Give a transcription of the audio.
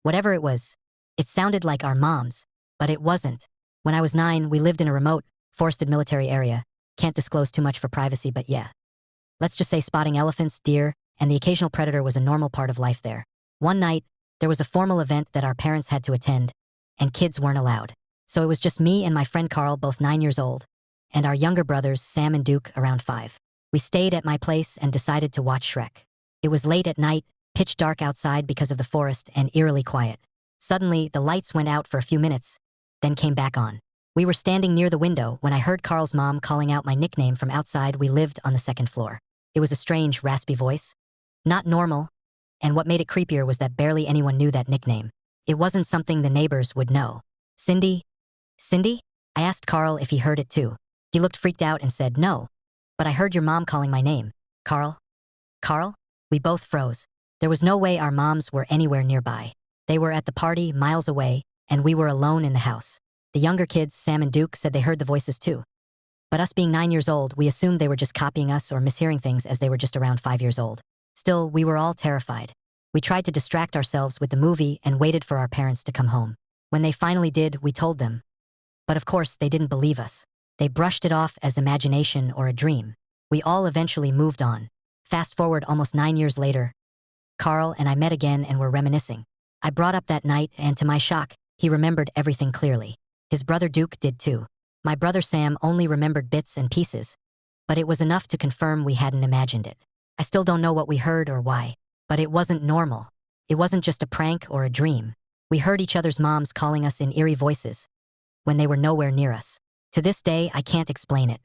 Whatever it was, it sounded like our moms, but it wasn't. When I was 9, we lived in a remote, forested military area. Can't disclose too much for privacy, but yeah. Let's just say spotting elephants, deer, and the occasional predator was a normal part of life there. One night, there was a formal event that our parents had to attend, and kids weren't allowed. So it was just me and my friend Carl, both 9 years old, and our younger brothers, Sam and Duke, around 5. We stayed at my place and decided to watch Shrek. It was late at night, pitch dark outside because of the forest, and eerily quiet. Suddenly, the lights went out for a few minutes, then came back on. We were standing near the window when I heard Carl's mom calling out my nickname from outside. We lived on the second floor. It was a strange, raspy voice. Not normal, and what made it creepier was that barely anyone knew that nickname. It wasn't something the neighbors would know. Cindy? Cindy? I asked Carl if he heard it too. He looked freaked out and said, "No, but I heard your mom calling my name." Carl? Carl? We both froze. There was no way our moms were anywhere nearby. They were at the party miles away, and we were alone in the house. The younger kids, Sam and Duke, said they heard the voices too. But us being 9 years old, we assumed they were just copying us or mishearing things as they were just around 5 years old. Still, we were all terrified. We tried to distract ourselves with the movie and waited for our parents to come home. When they finally did, we told them. But of course, they didn't believe us. They brushed it off as imagination or a dream. We all eventually moved on. Fast forward almost 9 years later, Carl and I met again and were reminiscing. I brought up that night, and to my shock, he remembered everything clearly. His brother Duke did too. My brother Sam only remembered bits and pieces, but it was enough to confirm we hadn't imagined it. I still don't know what we heard or why, but it wasn't normal. It wasn't just a prank or a dream. We heard each other's moms calling us in eerie voices when they were nowhere near us. To this day, I can't explain it.